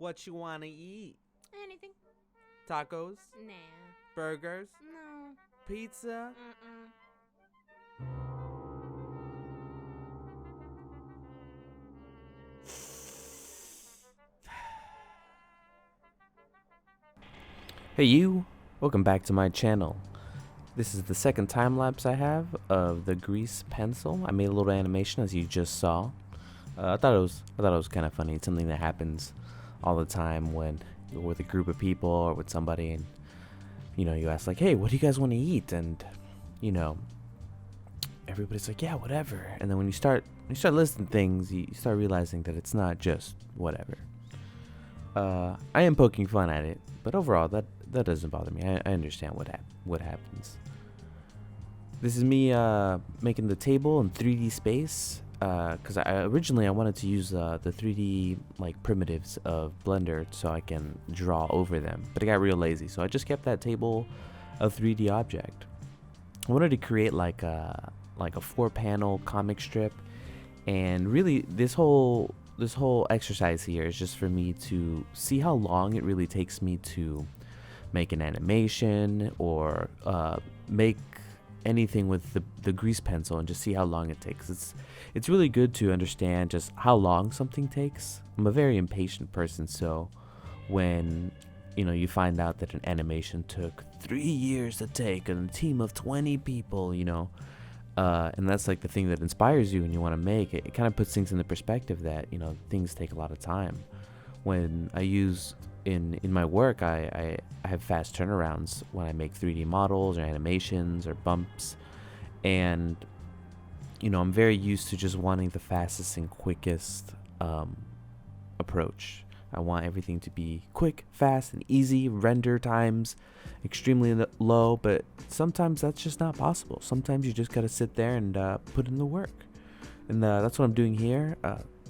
What you wanna eat? Anything? Tacos? Nah. Burgers? No. Pizza? Mm-mm. Hey you, welcome back to my channel. This is the second time lapse I have of the grease pencil. I made a little animation as you just saw. I thought it was kind of funny. It's something that happens all the time when you're with a group of people or with somebody, and you ask like, "Hey, what do you guys want to eat?" And you know, everybody's like, "Yeah, whatever." And then when you start listing things, you start realizing that it's not just whatever. I am poking fun at it, but overall, that doesn't bother me. I understand what happens. This is me making the table in 3D space. Because originally I wanted to use the 3D like primitives of Blender so I can draw over them, but I got real lazy, so I just kept that table a 3D object. I wanted to create like a 4-panel comic strip, and really this whole exercise here is just for me to see how long it really takes me to make an animation or make anything with the grease pencil, and just see how long it takes. It's really good to understand just how long something takes. I'm a very impatient person, so when you find out that an animation took 3 years to take and a team of 20 people, and that's like the thing that inspires you and you want to make it, it kind of puts things into perspective that things take a lot of time. When I use in my work, I have fast turnarounds when I make 3D models or animations or bumps, and I'm very used to just wanting the fastest and quickest approach. I want everything to be quick, fast, and easy. Render times extremely low, but sometimes that's just not possible. Sometimes you just gotta sit there and put in the work, and that's what I'm doing here.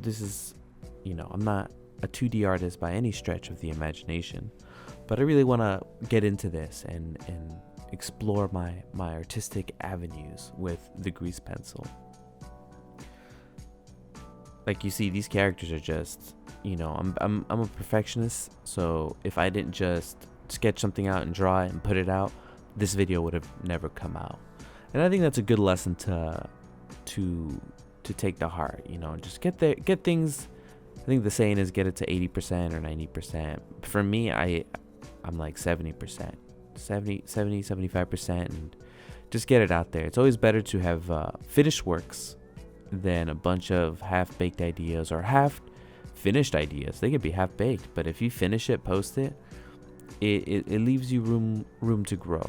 This is, I'm not a 2D artist by any stretch of the imagination, but I really want to get into this and explore my artistic avenues with the grease pencil. Like you see, these characters are just, I'm a perfectionist, so if I didn't just sketch something out and draw it and put it out, this video would have never come out. And I think that's a good lesson to take to heart. Just get things. I think the saying is get it to 80% or 90%. For me, I'm like 70%, 75%, and just get it out there. It's always better to have finished works than a bunch of half-baked ideas or half-finished ideas. They could be half-baked, but if you finish it, post it, it leaves you room to grow.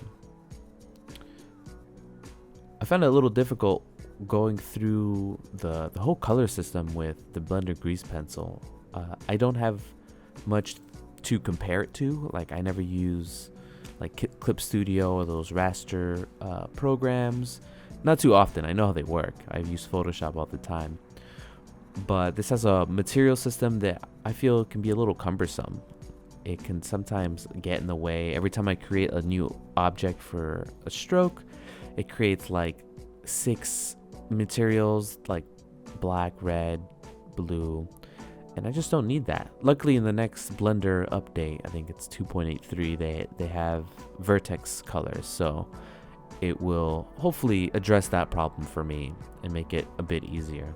I found it a little difficult going through the whole color system with the Blender grease pencil. I don't have much to compare it to. Like, I never use like Clip Studio or those raster programs. Not too often. I know how they work. I use Photoshop all the time. But this has a material system that I feel can be a little cumbersome. It can sometimes get in the way. Every time I create a new object for a stroke, it creates like 6 materials, like black, red, blue, and I just don't need that. Luckily, in the next Blender update, I think it's 2.83, they have vertex colors, so it will hopefully address that problem for me and make it a bit easier.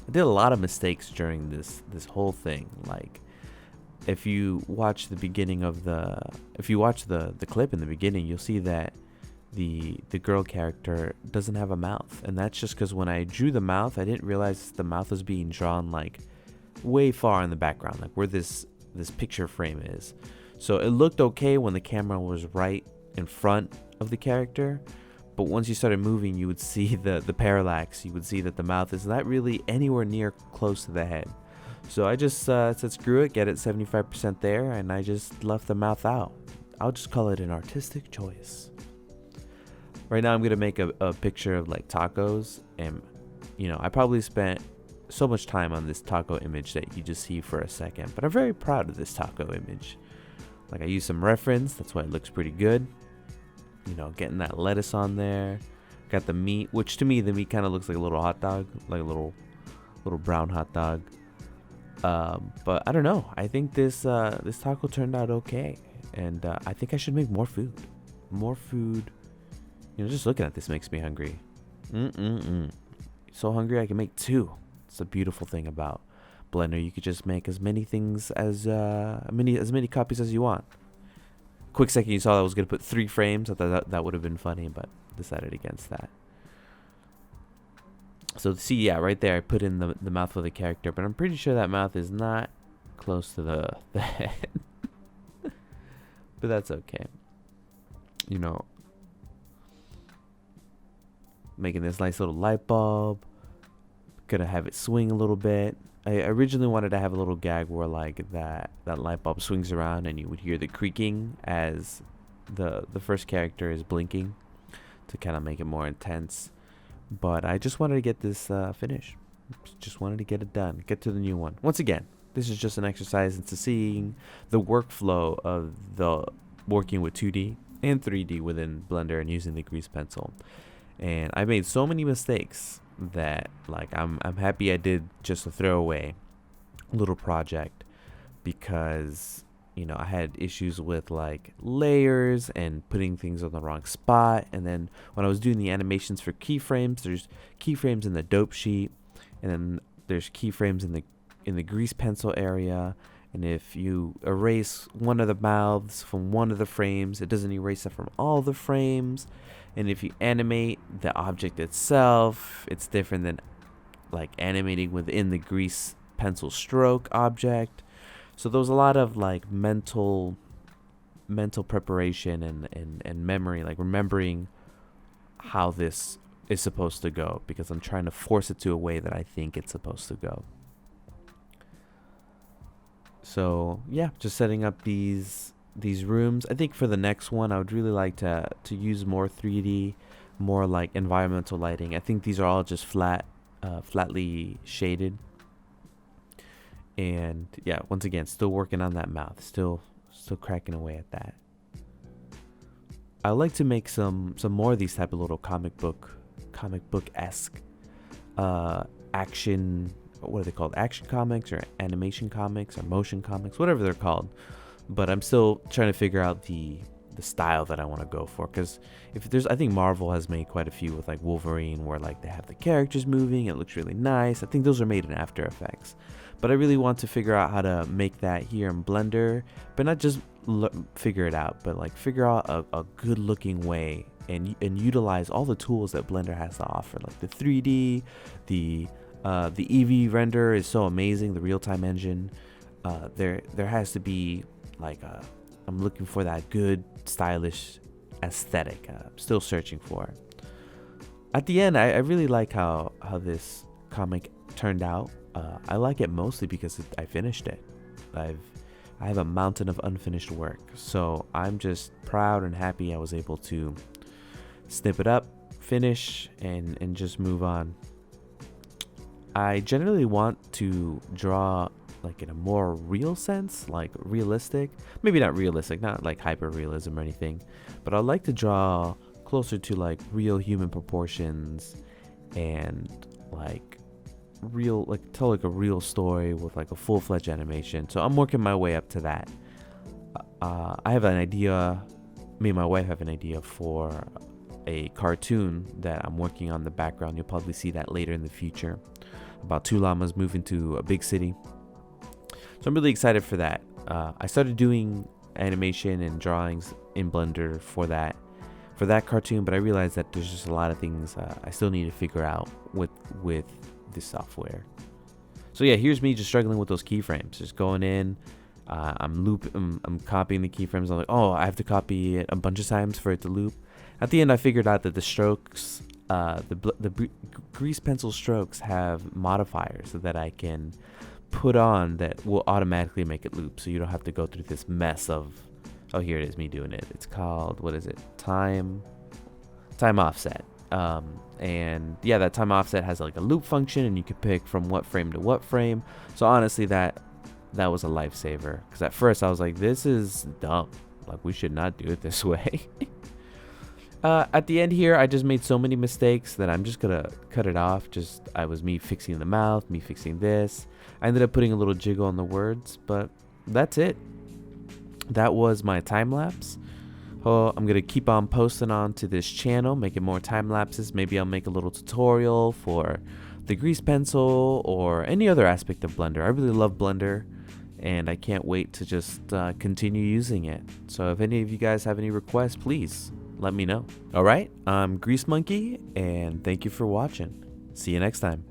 I did a lot of mistakes during this whole thing. Like, if you watch the beginning of the clip in the beginning, you'll see that the girl character doesn't have a mouth, and that's just because when I drew the mouth, I didn't realize the mouth was being drawn like way far in the background, like where this picture frame is. So it looked okay when the camera was right in front of the character, but once you started moving, you would see the parallax. You would see that the mouth is not really anywhere near close to the head. So I just said screw it, get it 75% there, and I just left the mouth out. I'll just call it an artistic choice. Right now I'm going to make a picture of like tacos, and I probably spent so much time on this taco image that you just see for a second, but I'm very proud of this taco image. Like, I used some reference, that's why it looks pretty good. Getting that lettuce on there. Got the meat, which to me the meat kind of looks like a little hot dog, like a little brown hot dog. But I don't know. I think this taco turned out okay, and I think I should make more food. More food. Just looking at this makes me hungry. So hungry I can make two. It's a beautiful thing about Blender. You could just make as many things as many copies as you want. Quick second, you saw I was gonna put 3 frames. I thought that would have been funny, but decided against that. So see, yeah, right there I put in the mouth of the character, but I'm pretty sure that mouth is not close to the head. But that's okay. Making this nice little light bulb. Gonna have it swing a little bit. I originally wanted to have a little gag where like that light bulb swings around and you would hear the creaking as the first character is blinking to kind of make it more intense. But I just wanted to get this finished. Just wanted to get it done. Get to the new one. Once again, this is just an exercise into seeing the workflow of the working with 2D and 3D within Blender and using the grease pencil. And I made so many mistakes that like I'm happy I did just a throwaway little project, because I had issues with like layers and putting things on the wrong spot. And then when I was doing the animations for keyframes, there's keyframes in the dope sheet, and then there's keyframes in the grease pencil area. And if you erase one of the mouths from one of the frames, it doesn't erase it from all the frames. And if you animate the object itself, it's different than like animating within the grease pencil stroke object. So there was a lot of like mental preparation and memory, like remembering how this is supposed to go, because I'm trying to force it to a way that I think it's supposed to go. So yeah, just setting up these rooms. I think for the next one, I would really like to use more 3D, more like environmental lighting. I think these are all just flatly shaded. And yeah, once again, still working on that mouth, still cracking away at that. I like to make some more of these type of little comic book-esque action. What are they called? Action comics or animation comics or motion comics, whatever they're called. But I'm still trying to figure out the style that I want to go for, because I think Marvel has made quite a few with like Wolverine, where like they have the characters moving, it looks really nice. I think those are made in After Effects, but I really want to figure out how to make that here in Blender, but not just figure it out, but like figure out a good looking way and utilize all the tools that Blender has to offer, like the 3D, the EV render is so amazing, the real-time engine. There has to be like I'm looking for that good stylish aesthetic. I'm still searching for it. At the end, I really like how this comic turned out. I like it mostly because I finished it. I have a mountain of unfinished work, so I'm just proud and happy I was able to snip it up, finish, and just move on. I generally want to draw like in a more real sense, like realistic, maybe not realistic, not like hyper realism or anything, but I like to draw closer to like real human proportions and like real, like tell like a real story with like a full-fledged animation. So I'm working my way up to that. I have an idea, me and my wife have an idea for a cartoon that I'm working on in the background. You'll probably see that later in the future, about 2 llamas moving to a big city. So I'm really excited for that. I started doing animation and drawings in Blender for that cartoon, but I realized that there's just a lot of things I still need to figure out with this software. So yeah, here's me just struggling with those keyframes, just going in. I'm copying the keyframes. I'm like, oh, I have to copy it a bunch of times for it to loop. At the end, I figured out that the strokes, the grease pencil strokes have modifiers that I can put on that will automatically make it loop, so you don't have to go through this mess of, oh, here it is, me doing it. It's called, what is it? Time offset. And yeah, that time offset has like a loop function, and you can pick from what frame to what frame. So honestly, that was a lifesaver, because at first I was like, this is dumb, like we should not do it this way. At the end here, I just made so many mistakes that I'm just gonna cut it off. I was me fixing the mouth, me fixing this. I ended up putting a little jiggle on the words, but that's it. That was my time lapse. Oh, I'm gonna keep on posting on to this channel, making more time lapses. Maybe I'll make a little tutorial for the grease pencil or any other aspect of Blender. I really love Blender, and I can't wait to just continue using it. So if any of you guys have any requests, please let me know. All right, I'm Grease Monkey, and thank you for watching. See you next time.